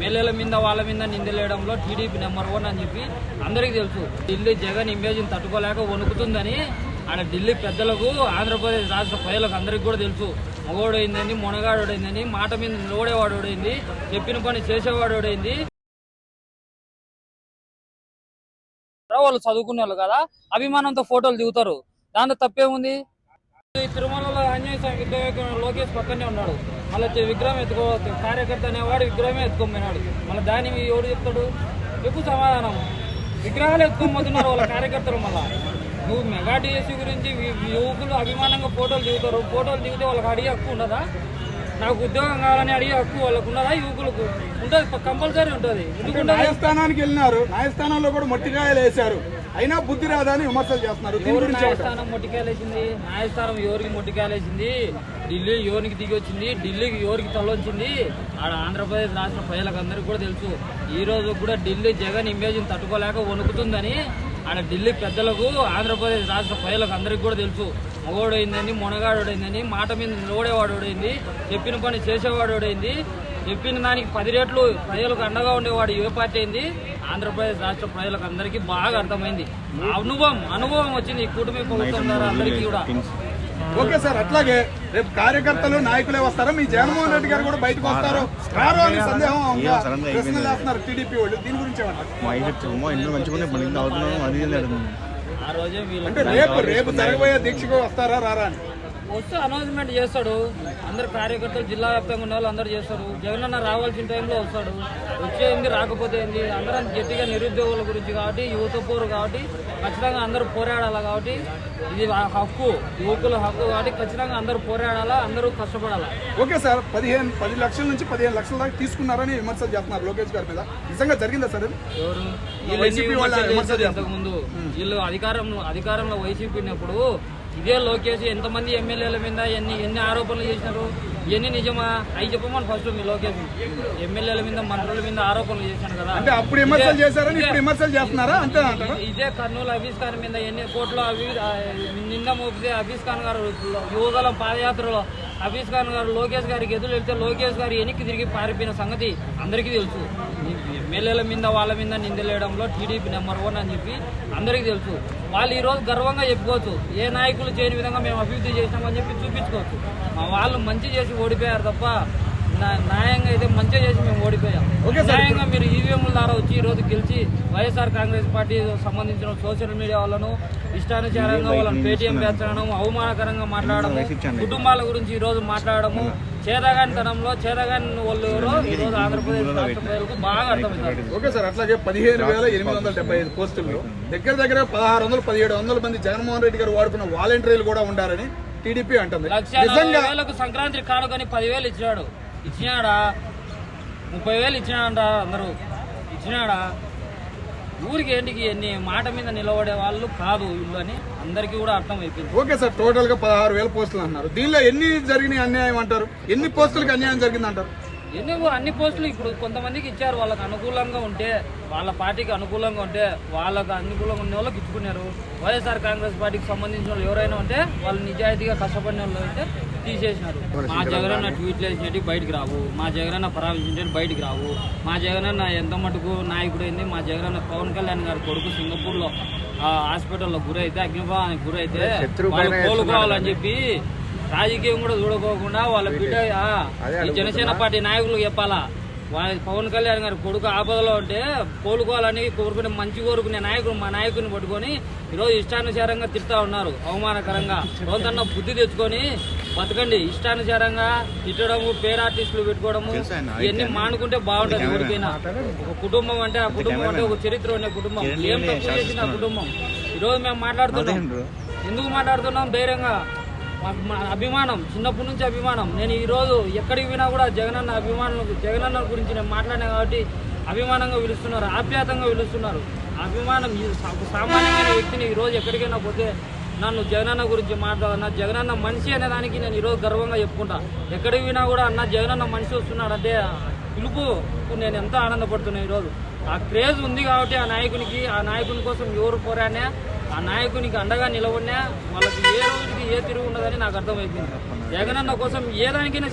ఎమ్మెల్యేల మీద వాళ్ళ మీద నిందలేయడంలో టీడీపీ నెంబర్ 1 అని చెప్పి అందరికీ తెలుసు. ఢిల్లీ జగన్ ఇమేజ్ని తట్టుకోలేక వణుకుతుందని ఆడ ఢిల్లీ పెద్దలకు ఆంధ్రప్రదేశ్ రాష్ట్ర ప్రజలకు అందరికీ కూడా తెలుసు. మగోడైందని మొనగాడోడైందని మాట మీద నిలబడేవాడోడైంది, చెప్పిన పని చేసేవాడోడైంది. వాళ్ళు చదువుకునే వాళ్ళు కదా, అభిమానంతో ఫోటోలు దిగుతారు, దాంతో తప్పేముంది? తిరుమలలో ఆంజనేయ స్వామి విగ్రహం లోకేష్ పక్కనే ఉన్నాడు, మళ్ళీ విగ్రహం కార్యకర్త అనేవాడు విగ్రహమే ఎత్తుకోపోయినాడు. మళ్ళీ దాన్ని ఎవడు చెప్తాడు? ఎక్కువ సమాధానం. విగ్రహాలు ఎత్తుకోబోతున్నారు వాళ్ళ కార్యకర్తలు. మళ్ళా నువ్వు మెగా డిఎస్సీ గురించి యువకులు అభిమానంగా ఫోటోలు దిగుతారు, ఫోటోలు దిగితే వాళ్ళకి అడిగే హక్కు ఉండదా? నాకు ఉద్యోగం కావాలని అడిగే హక్కు వాళ్ళకు ఉన్నదా? యువకులకు ఉంటుంది, కంపల్సరీ ఉంటుంది. న్యాయస్థానానికి వెళ్ళినారు, న్యాయస్థానంలో కూడా మొట్టికాయలు వేశారు, అయినా బుద్ధి రాదా అని విమర్శలు చేస్తున్నారు. న్యాయస్థానం మొట్టికాయలేసింది? న్యాయస్థానం ఎవరికి మొట్టికాయలేసింది? ఢిల్లీ ఎవరికి దిగి వచ్చింది, ఢిల్లీకి ఎవరికి తలొచ్చింది? ఆడ ఆంధ్రప్రదేశ్ రాష్ట్ర ప్రజలకు అందరికీ కూడా తెలుసు. ఈ రోజు కూడా ఢిల్లీ జగన్ ఇమేజ్ని తట్టుకోలేక వణుకుతుందని ఆడ ఢిల్లీ పెద్దలకు ఆంధ్రప్రదేశ్ రాష్ట్ర ప్రజలకు అందరికీ కూడా తెలుసు. మగోడైందని మొనగాడోడైందని మాట మీద నిలబడేవాడోడైంది, చెప్పిన పని చేసేవాడోడైంది, చెప్పిన దానికి 10 రెట్లు ప్రజలకు అండగా ఉండేవాడు ఏ పార్టీ అయింది? ఆంధ్రప్రదేశ్ రాష్ట్ర ప్రజలకు అందరికీ బాగా అర్థమైంది. అనుభవం వచ్చింది ఈ కూటమి ప్రభుత్వం ద్వారా అందరికీ కూడా. ఓకే సార్, అట్లాగే రేపు కార్యకర్తలు నాయకులే వస్తారా? మీ జగన్మోహన్ రెడ్డి గారు కూడా బయటకు వస్తారు రారు అని సందేహం ప్రశ్నలు వేస్తున్నారు టీడీపీ వాళ్ళు. దీని గురించి ఆ రోజే అంటే రేపు జరగబోయే దీక్షకు వస్తారా రారా అని వస్తే అనౌన్స్మెంట్ చేస్తాడు. అందరు కార్యకర్తలు జిల్లా వ్యాప్తంగా ఉన్న వాళ్ళు అందరూ చేస్తారు. జగన్ అన్న రావాల్సిన టైంలో వస్తాడు, వచ్చేది రాకపోతే ఏంది? అందరం గట్టిగా నిరుద్యోగుల గురించి కాబట్టి, యువత పోరు కాబట్టి ఖచ్చితంగా అందరూ పోరాడాలా. కాబట్టి ఇది హక్కు, యువకుల హక్కు కాబట్టి ఖచ్చితంగా అందరూ పోరాడాలా, అందరూ కష్టపడాలా. ఓకే సార్, 10 లక్షల నుంచి 15 లక్షల దాకా తీసుకున్నారని విమర్శలు చేస్తున్నారు లోకేష్ గారి మీద. నిజంగా జరిగిందా సార్? ఎవరు ఇంతకుముందు వీళ్ళు అధికారంలో వైసీపీ ఉన్నప్పుడు ఇదే లోకేష్ ఎంతమంది ఎమ్మెల్యేల మీద ఎన్ని ఆరోపణలు చేసినారు? ఇవన్నీ నిజమా? అవి చెప్పమని ఫస్ట్ మీ లోకేష్ ఎమ్మెల్యేల మీద మంత్రుల మీద ఆరోపణలు చేశాను కదా, అంటే అప్పుడు విమర్శలు చేశారని ఇప్పుడు విమర్శలు చేస్తున్నారా? అంతే అంటారా? ఇదే కర్నూలు హఫీజ్ ఖాన్ మీద ఎన్ని కోట్లు నింద మోపితే హఫీజ్ ఖాన్ గారు యువగలం పాదయాత్రలో హఫీజ్ ఖాన్ గారు లోకేష్ గారికి ఎదురు వెళ్తే లోకేష్ గారు వెనక్కి తిరిగి పారిపోయిన సంగతి అందరికీ తెలుసు. ఎమ్మెల్యేల మీద వాళ్ళ మీద నిందలేయడంలో టీడీపీ నెంబర్ 1 అని చెప్పి అందరికీ తెలుసు. వాళ్ళు ఈరోజు గర్వంగా చెప్పుకోవచ్చు, ఏ నాయకులు చేయని విధంగా మేము అభివృద్ధి చేసినామని చెప్పి చూపించుకోవచ్చు. వాళ్ళు మంచి చేసి ఓడిపోయారు తప్ప న్యాయంగా అయితే మంచిగా చేసి మేము ఓడిపోయాం. న్యాయంగా మీరు ఈవీఎంల ద్వారా వచ్చి ఈ రోజు గెలిచి వైఎస్ఆర్ కాంగ్రెస్ పార్టీ సంబంధించిన సోషల్ మీడియా వాళ్ళను ఇష్టానుసారంగా వాళ్ళని పేటీఎం పెంచడం, అవమానకరంగా మాట్లాడము, కుటుంబాల గురించి ఈ రోజు మాట్లాడము, చేదగానితనంలో చేదగాని వాళ్ళు ఎవరో ఈ రోజు ఆంధ్రప్రదేశ్ రాష్ట్ర ప్రజలకు బాగా అర్థమవుతారు. ఓకే సార్, అట్లాగే 15,875 పోస్టుల్లో దగ్గర 1600-1700 మంది జగన్మోహన్ రెడ్డి గారు వాడుకున్న వాలంటీర్లు కూడా ఉండాలని టీడీపీ అంటుంది. 1,40,000 సంక్రాంతి కానుకొని 10,000 ఇచ్చినాడా? 30,000 ఇచ్చినాడంట. అందరూ ఇచ్చినాడా? ఊరికి ఏంటికి ఎన్ని మాట మీద నిలబడే వాళ్ళు కాదు వీళ్ళు అని అందరికీ కూడా అర్థమైపోయింది. ఓకే సార్, టోటల్ గా 16,000 పోస్టులు అన్నారు. దీనిలో ఎన్ని జరిగినాయి అన్యాయం అంటారు? ఎన్ని పోస్టులకు అన్యాయం జరిగింది అంటారు? అన్ని పోస్టులు ఇప్పుడు కొంతమందికి ఇచ్చారు, వాళ్ళకి అనుకూలంగా ఉంటే, వాళ్ళ పార్టీకి అనుకూలంగా ఉంటే, వాళ్ళకి అనుకూలంగా ఉన్న వాళ్ళకి ఇచ్చుకున్నారు. వైఎస్ఆర్ కాంగ్రెస్ పార్టీకి సంబంధించిన వాళ్ళు ఎవరైనా ఉంటే వాళ్ళు నిజాయితీగా కష్టపడిన వాళ్ళు అయితే తీసేసినారు. మా జగనన్న ట్వీట్లు వేసినట్టు బయటికి రావు, మా జగనన్న పరామర్శించేది బయటికి రావు, మా జగనన్న ఎంత మటుకు నాయకుడైంది, మా జగనన్న పవన్ కళ్యాణ్ గారి కొడుకు సింగపూర్లో హాస్పిటల్లో గురైతే అగ్నిబాధానికి గురైతే కోలుకోవాలని చెప్పి రాజకీయం కూడా చూడకోకుండా వాళ్ళ బిడ్డ ఈ జనసేన పార్టీ నాయకులకు చెప్పాలా, పవన్ కళ్యాణ్ గారి కొడుకు ఆపదలో ఉంటే కోలుకోవాలని కోరుకునే మంచి కోరుకునే నాయకుడు మా నాయకుడిని పట్టుకొని ఈరోజు ఇష్టానుసారంగా తిడతా ఉన్నారు, అవమానకరంగా. రోజన్నా బుద్ధి తెచ్చుకొని బతకండి. ఇష్టానుసారంగా తిట్టడము, పేరు ఆర్టిస్టులు పెట్టుకోవడము ఇవన్నీ మానుకుంటే బాగుంటుంది. ఎవరికైనా ఒక కుటుంబం అంటే ఆ కుటుంబం అంటే ఒక చరిత్ర ఉండే కుటుంబం, ఏం తప్పు చేసింది ఆ కుటుంబం. ఈరోజు మేము మాట్లాడుతున్నాం, ఎందుకు మాట్లాడుతున్నాం? ధైర్యంగా మా అభిమానం, చిన్నప్పటి నుంచి అభిమానం. నేను ఈరోజు ఎక్కడికి పోయినా కూడా జగనన్న గురించి నేను మాట్లాడినా కాబట్టి అభిమానంగా పిలుస్తున్నారు, ఆప్యాయంగా పిలుస్తున్నారు. అభిమానం సామాన్యమైన వ్యక్తిని ఈరోజు ఎక్కడికైనా పోతే నన్ను జగనన్న గురించి మాట్లాడన్నా, జగనన్న మనిషి అనే దానికి నేను ఈరోజు గర్వంగా చెప్పుకుంటా. ఎక్కడికి పోయినా కూడా అన్న జగనన్న మనిషి వస్తున్నాడంటే పిలుపు నేను ఎంతో ఆనందపడుతున్నాను. ఈరోజు ఆ క్రేజ్ ఉంది కాబట్టి ఆ నాయకుని కోసం ఎవరు పోరాడినా, ఆ నాయకునికి అండగా నిలబడినా వాళ్ళకి ఏ రోజుకి ఏ తిరుగు ఉండదని నాకు అర్థమైపోయింది. జగనన్న కోసం ఏ దానికైనా